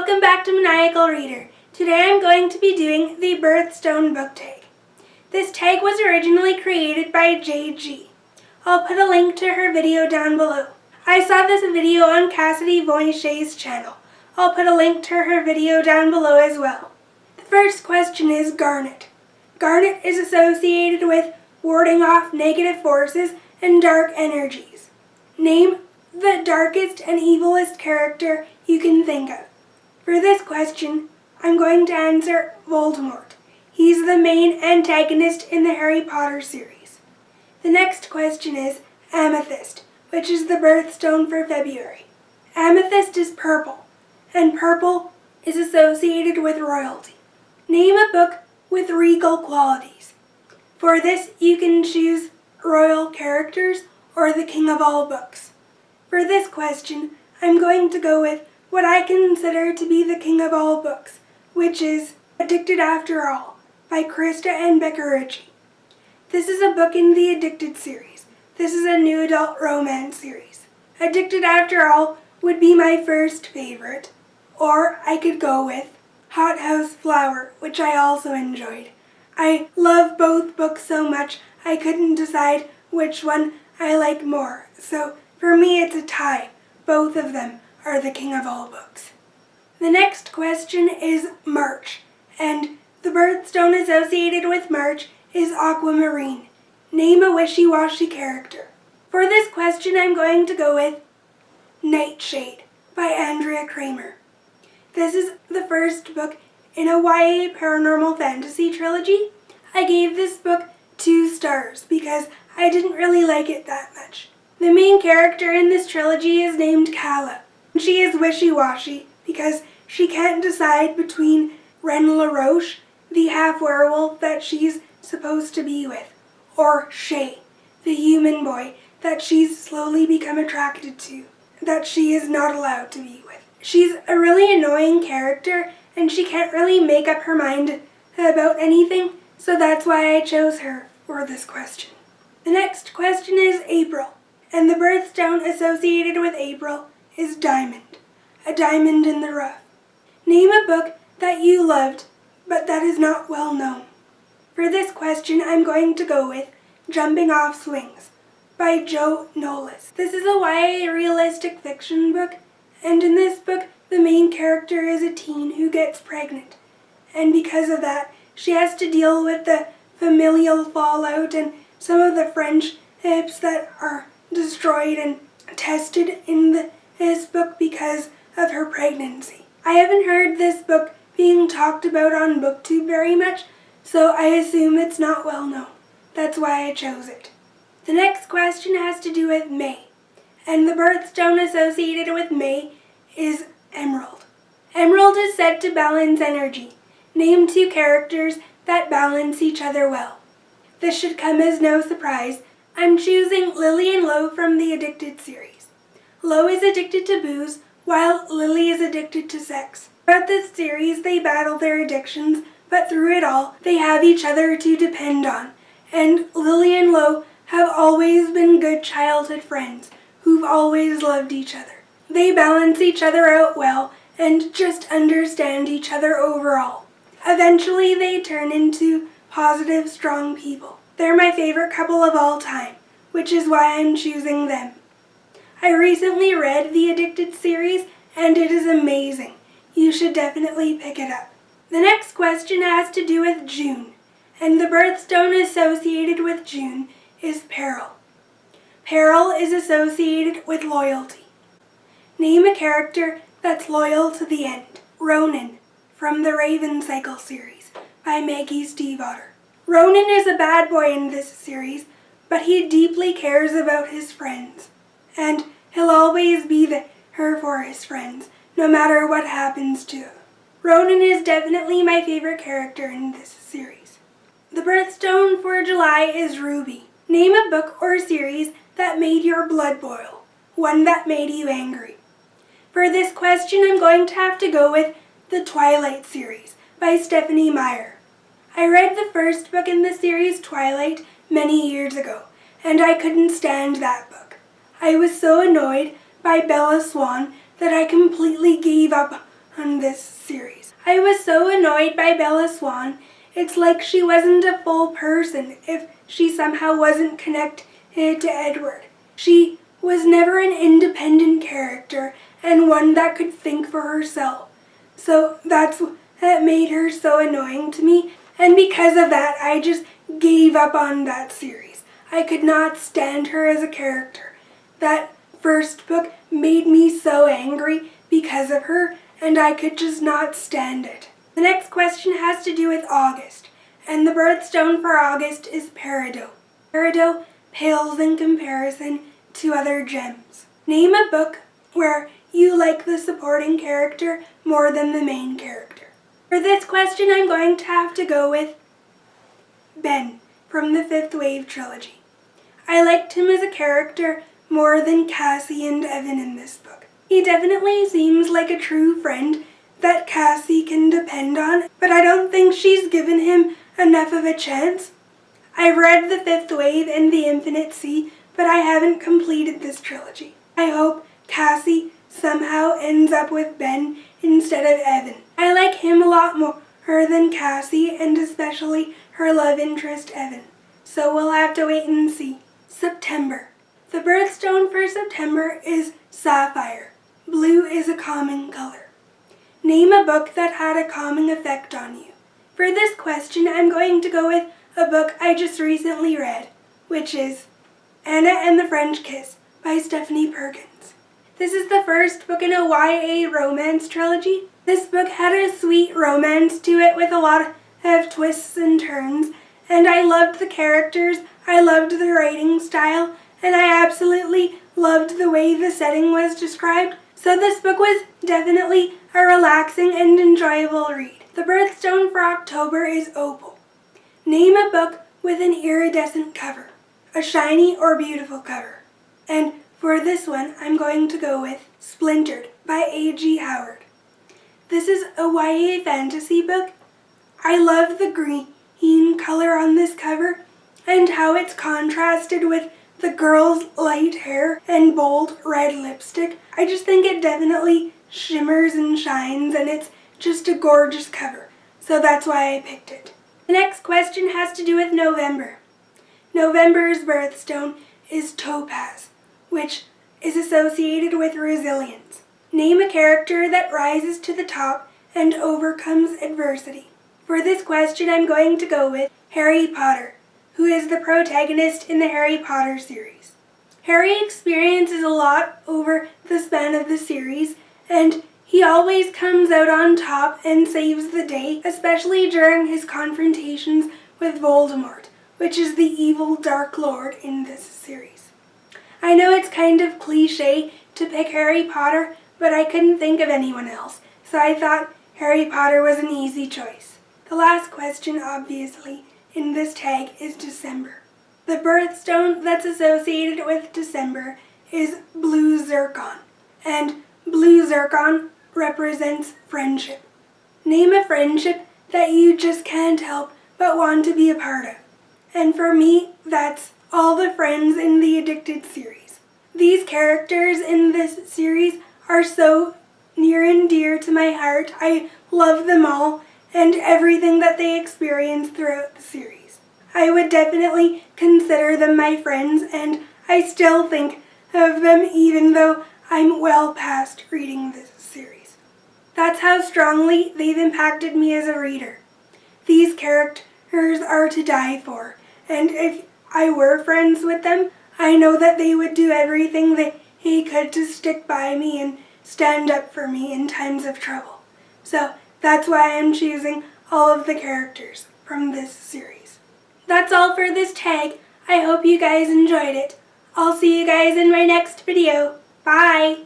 Welcome back to Maniacal Reader. Today I'm going to be doing the Birthstone Book Tag. This tag was originally created by JG. I'll put a link to her video down below. I saw this video on Cassidy Voyche's channel. I'll put a link to her video down below as well. The first question is Garnet. Garnet is associated with warding off negative forces and dark energies. Name the darkest and evilest character you can think of. For this question, I'm going to answer Voldemort. He's the main antagonist in the Harry Potter series. The next question is Amethyst, which is the birthstone for February. Amethyst is purple, and purple is associated with royalty. Name a book with regal qualities. For this, you can choose royal characters or the king of all books. For this question, I'm going to go with what I consider to be the king of all books, which is Addicted After All by Krista and Becca Ritchie. This is a book in the Addicted series. This is a new adult romance series. Addicted After All would be my first favorite, or I could go with Hothouse Flower, which I also enjoyed. I love both books so much I couldn't decide which one I like more, so for me it's a tie. Both of them are the king of all books. The next question is March, and the birthstone associated with March is Aquamarine. Name a wishy-washy character. For this question, I'm going to go with Nightshade by Andrea Kramer. This is the first book in a YA paranormal fantasy trilogy. I gave this book 2 stars because I didn't really like it that much. The main character in this trilogy is named Calla. She is wishy-washy because she can't decide between Ren LaRoche, the half-werewolf that she's supposed to be with, or Shay, the human boy that she's slowly become attracted to, that she is not allowed to be with. She's a really annoying character and she can't really make up her mind about anything, so that's why I chose her for this question. The next question is April, and the birthstone associated with April is Diamond, a diamond in the rough. Name a book that you loved, but that is not well known. For this question, I'm going to go with Jumping Off Swings by Jo Knowles. This is a YA realistic fiction book, and in this book, the main character is a teen who gets pregnant. And because of that, she has to deal with the familial fallout and some of the friendships that are destroyed and tested in this book because of her pregnancy. I haven't heard this book being talked about on BookTube very much, so I assume it's not well known. That's why I chose it. The next question has to do with May, and the birthstone associated with May is Emerald. Emerald is said to balance energy. Name 2 characters that balance each other well. This should come as no surprise. I'm choosing Lily and Lo from the Addicted series. Lo is addicted to booze, while Lily is addicted to sex. Throughout this series, they battle their addictions, but through it all, they have each other to depend on. And Lily and Lo have always been good childhood friends, who've always loved each other. They balance each other out well, and just understand each other overall. Eventually, they turn into positive, strong people. They're my favorite couple of all time, which is why I'm choosing them. I recently read the Addicted series, and it is amazing. You should definitely pick it up. The next question has to do with June, and the birthstone associated with June is PERAL. PERAL is associated with loyalty. Name a character that's loyal to the end. Ronan, from the Raven Cycle series by Maggie Stiefvater. Ronan is a bad boy in this series, but he deeply cares about his friends. And he'll always be there for his friends, no matter what happens to him. Ronan is definitely my favorite character in this series. The birthstone for July is Ruby. Name a book or series that made your blood boil, one that made you angry. For this question, I'm going to have to go with the Twilight series by Stephenie Meyer. I read the first book in the series Twilight many years ago, and I couldn't stand that book. I was so annoyed by Bella Swan that I completely gave up on from this series. I was so annoyed by Bella Swan. It's like she wasn't a full person if she somehow wasn't connected to Edward. She was never an independent character and one that could think for herself. So that made her so annoying to me, and because of that I just gave up on that series. I could not stand her as a character. That first book made me so angry because of her, and I could just not stand it. The next question has to do with August, and the birthstone for August is PERIDOT. PERIDOT pales in comparison to other gems. Name a book where you like the supporting character more than the main character. For this question, I'm going to have to go with Ben from the Fifth Wave trilogy. I liked him as a character more than Cassie and Evan in this book. He definitely seems like a true friend that Cassie can depend on, but I don't think she's given him enough of a chance. I've read The Fifth Wave and The Infinite Sea, but I haven't completed this trilogy. I hope Cassie somehow ends up with Ben instead of Evan. I like him a lot more than Cassie, and especially her love interest Evan. So we'll have to wait and see. September. The birthstone for September is Sapphire. Blue is a calming color. Name a book that had a calming effect on you. For this question, I'm going to go with a book I just recently read, which is Anna and the French Kiss by Stephanie Perkins. This is the first book in a YA romance trilogy. This book had a sweet romance to it with a lot of twists and turns, and I loved the characters, I loved the writing style, and I absolutely loved the way the setting was described. So this book was definitely a relaxing and enjoyable read. The birthstone for October is Opal. Name a book with an iridescent cover, a shiny or beautiful cover. And for this one, I'm going to go with Splintered by A.G. Howard. This is a YA fantasy book. I love the green color on this cover and how it's contrasted with the girl's light hair and bold red lipstick. I just think it definitely shimmers and shines, and it's just a gorgeous cover. So that's why I picked it. The next question has to do with November. November's birthstone is Topaz, which is associated with resilience. Name a character that rises to the top and overcomes adversity. For this question, I'm going to go with Harry Potter, who is the protagonist in the Harry Potter series. Harry experiences a lot over the span of the series, and he always comes out on top and saves the day, especially during his confrontations with Voldemort, which is the evil Dark Lord in this series. I know it's kind of cliche to pick Harry Potter, but I couldn't think of anyone else, so I thought Harry Potter was an easy choice. The last question, obviously, in this tag is December. The birthstone that's associated with December is blue zircon, and blue zircon represents friendship. Name a friendship that you just can't help but want to be a part of. And for me, that's all the friends in the Addicted series. These characters in this series are so near and dear to my heart. I love them all and everything that they experience throughout the series. I would definitely consider them my friends, and I still think of them even though I'm well past reading this series. That's how strongly they've impacted me as a reader. These characters are to die for, and if I were friends with them, I know that they would do everything they could to stick by me and stand up for me in times of trouble. So that's why I'm choosing all of the characters from this series. That's all for this tag. I hope you guys enjoyed it. I'll see you guys in my next video. Bye!